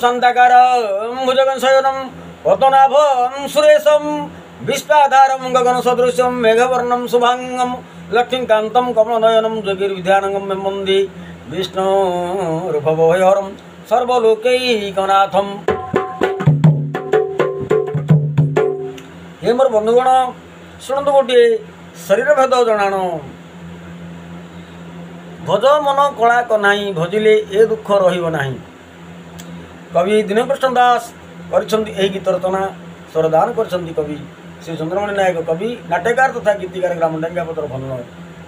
शान्ताकारं भुजगशयनं पद्मनाभं सुरेशं विश्वाधारं गगनसदृशं मेघवर्णं शुभांगं लक्ष्मीकान्तं कमलनयनं योगिर्विद्यानगं वन्दे विष्णुरूपभयहरं सर्वलोकैकनाथं। हे मोर बंधुगण शुणु गोटे शरीर भेद जनाण भज मन कला कनाई भजिले ए दुख रहिब नाही। कवि दीनकृष्ण दास कर गीत रचना स्वरदान कर कवि श्री चंद्रमणि नायक कवि नाट्यकार तथा गीतिकार ग्राम डांगापतर भल।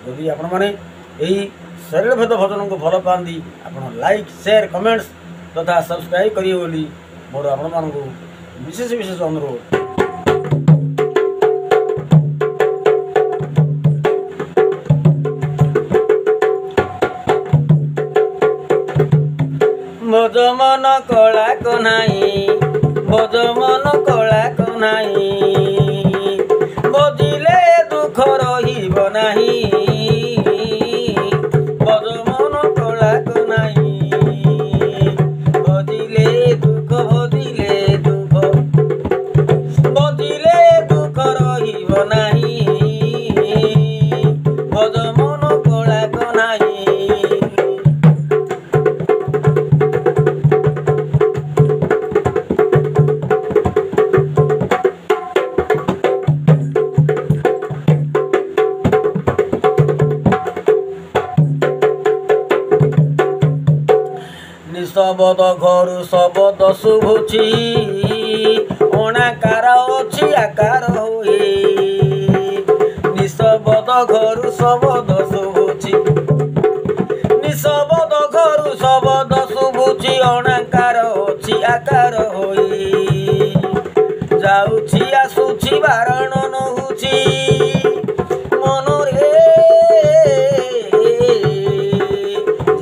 जदि आपण मैंने यही शरीर भेद भजन को भल पाती आप लाइक शेयर कमेंट्स तथा सब्सक्राइब करिए बोली मोर आपण मानक विशेष विशेष अनुरोध। भज मन कला कनाई भज मन कला कनाई बजिले दुख रहिब नाही। भज मन कला कनाई बजिले दुख बजिले दुख रहिब नाही। भज मन कला कनाई शबद घर शबद शुभुची अणाकार अच्छी आकार हुए। निशबद घर शबद शुभुची निशबद घर शबद शुभुची अणाकार अच्छी आकार हुए। जाउची आसुची बारण नहुची मनरे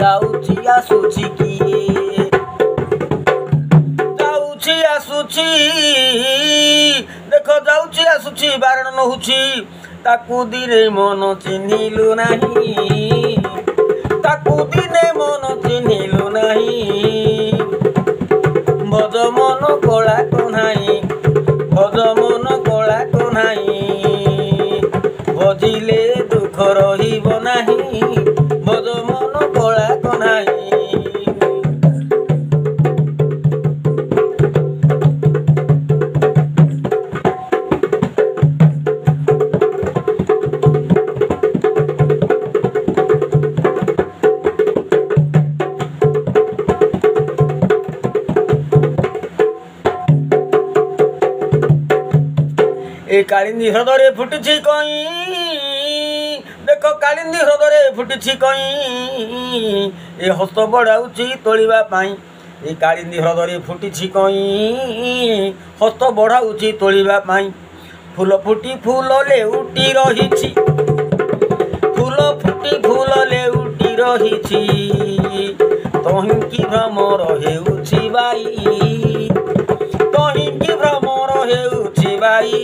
जाउची आसुची देख जाऊँची आसुची बारण नहुची ताकू दिने मन चिन्हिलु नहीं। ताकू दिने मन चिन्हिलु नहीं। भज मन कला कन्हाई भज मन कला कन्हाई भजिले दुख रहिब नाही। भज मन कला कन्हाई ए कालिंदी हृदय फुटी कई देख कालिंदी हृदय फुटी कई ए हस्त बढ़ाऊँची तोलिबा पाई। ए कालिंदी हृदय फुटी कई हस्त बढ़ाऊँची तोलिबा पाई। फूल फुटी फूल लेउटी रहिछि फूल फुटी फूल लेउटी रहिछि तहिंकी भ्रमर हेउछि बाई। तहिंकी Bhramar हेउछि by.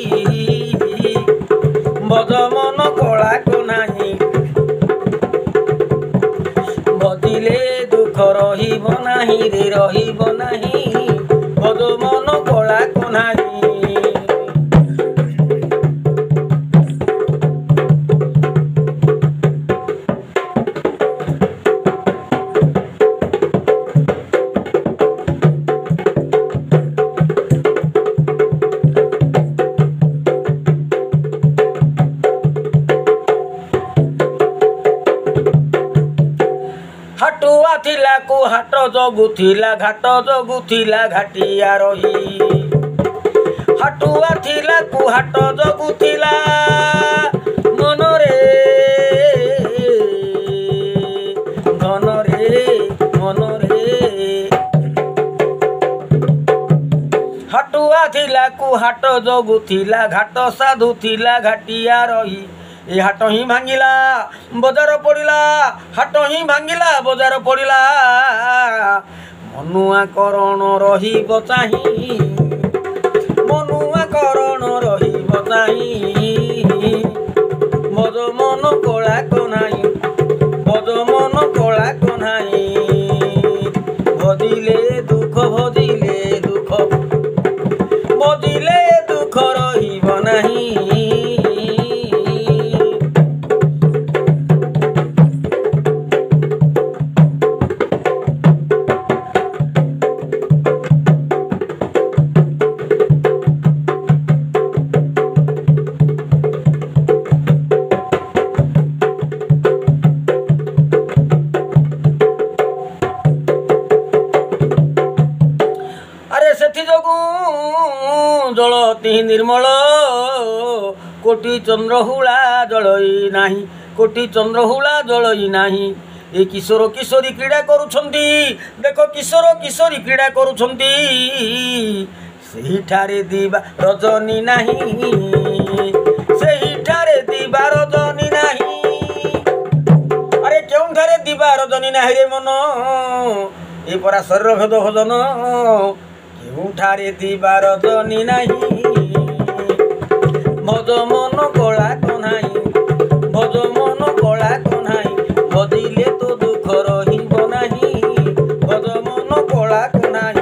भज मन कला कनाई बजिले दुख रहिब नाही रे रहिब नाही। भज मन कला कनाई हाटुआ थिला को हाट जगुथिला घाट जगुथिला घाटिया रही। हाटुआ थिला को हाट जगुथिला मनरे मनरे हाटुआ थिला को हाट जगुथिला घाट साधुथिला घाटिया रही। ए हाट ही भांगिला बजार पड़िला हाट ही भांगिला बजार पड़िला। मनुआ करण रहिब चाही मनुआ करण रहिब चाही। भज मन कला कन्हाई भज मन कला कन्हाई भजिले दुख भजिले ମୁହିଁ ନିର୍ମଳ କୋଟି ଚନ୍ଦ୍ରହୁଳା ଜଳଇ ନାହିଁ କୋଟି ଚନ୍ଦ୍ରହୁଳା ଜଳଇ ନାହିଁ। ଏ କିଶୋର କିଶୋରୀ କ୍ରୀଡ଼ା କରୁଛନ୍ତି ଦେଖ କିଶୋର କିଶୋରୀ କ୍ରୀଡ଼ା କରୁଛନ୍ତି ସେହିଠାରେ ଦିବା ରଜନୀ ନାହିଁ ସେହିଠାରେ ଦିବା ରଜନୀ ନାହିଁ। ଆରେ କେଉଁଠାରେ ଦିବା ରଜନୀ ନାହିଁ ରେ ମନ ଏ ପରା ଶରୀର ଭେଦ ଭଜନ କେଉଁଠାରେ ଦିବା ରଜନୀ ନାହିଁ। ଭଜ ମନ କଳା କହ୍ନାଇ ଭଜ ମନ କଳା କହ୍ନାଇ ଭଜିଲେ ତ ଦୁଃଖ ରହିବ ନାହିଁ ଭଜ ମନ କଳା କହ୍ନାଇ।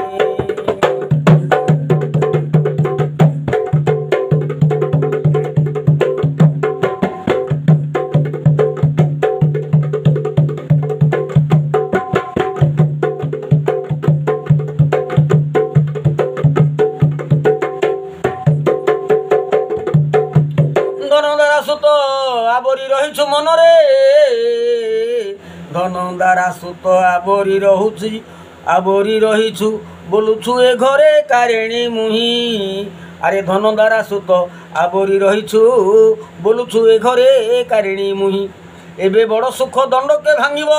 ଧନଦାରା ସୁତ ଆବରି ରହିଛୁ ମନରେ ଧନଦାରା ସୁତ ଆବରି ରହୁଛି ଆବରି ରହିଛୁ ବୋଲୁଛୁ ଏ ଘରେ କାରେଣୀ ମୁହିଁ। ଆରେ ଧନଦାରା ସୁତ ଆବରି ରହିଛୁ ବୋଲୁଛୁ ଏ ଘରେ କାରେଣୀ ମୁହିଁ। ଏବେ ବଡ଼ ସୁଖ ଦଣ୍ଡକେ ଭାଙ୍ଗିବ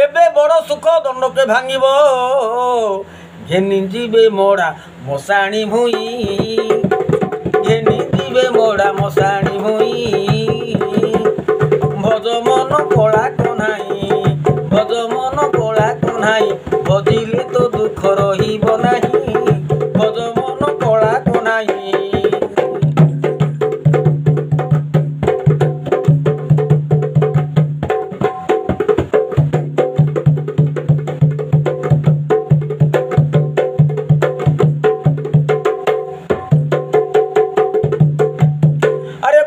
ଏବେ ବଡ଼ ସୁଖ ଦଣ୍ଡକେ ଭାଙ୍ଗିବ ଘେନି ଯିବେ ମଡ଼ା ମଶାଣି ଭୁଇଁ ଘେନି ଯିବେ ମଡ଼ା ମଶାଣି ଭୁଇଁ। ଭଜ ମନ କଳା କହ୍ନାଇ ଭଜ ମନ କଳା କହ୍ନାଇ ଭଜିଲେ ତ ଦୁଃଖ ରହିବ ନାହିଁ ଭଜ ମନ କଳା କହ୍ନାଇ।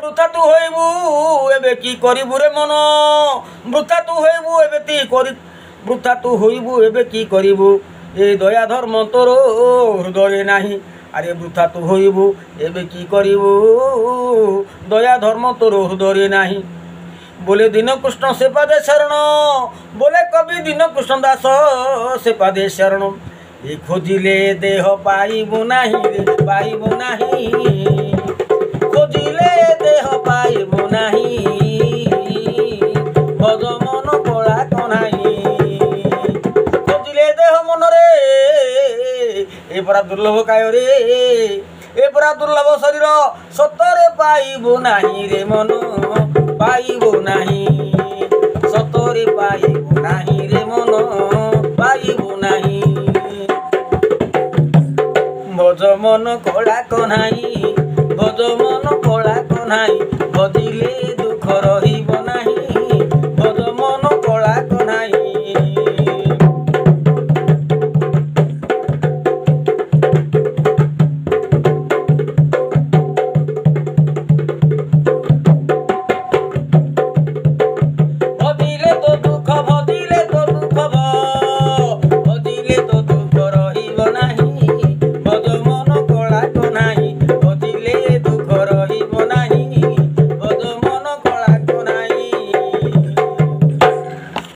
ବୃଥା ତୁ ହইবু এবে কি করিবু রে মন বৃথা তু হইবু এবে তি করি বৃথা তু হইবু এবে কি করিবু এ দয়া ধর্ম তোর হৃদয়ে নাহি। আরে বৃথা তু হইবু এবে কি করিবু দয়া ধর্ম তোর হৃদয়ে নাহি। बोले दीन कृष्ण से पादे शरण बोले कवि दीन कृष्ण दास से पादे शरण ए खोजिले देह पाइबु नाही रे पाइबु नाही खोजिले देह पाइबु नाही भज मन कला कह्नाई खोजिले देह मन रे ए परा दुर्लभ काय रे ए परा दुर्लभ शरीर सतरे पाइबु नाही रे मन पाइबु नाही सतरे पाइबु नाही रे मन पाइबु नाही भज मन कला कह्नाई भज मन कला कह्नाई भजिले दुख रहिब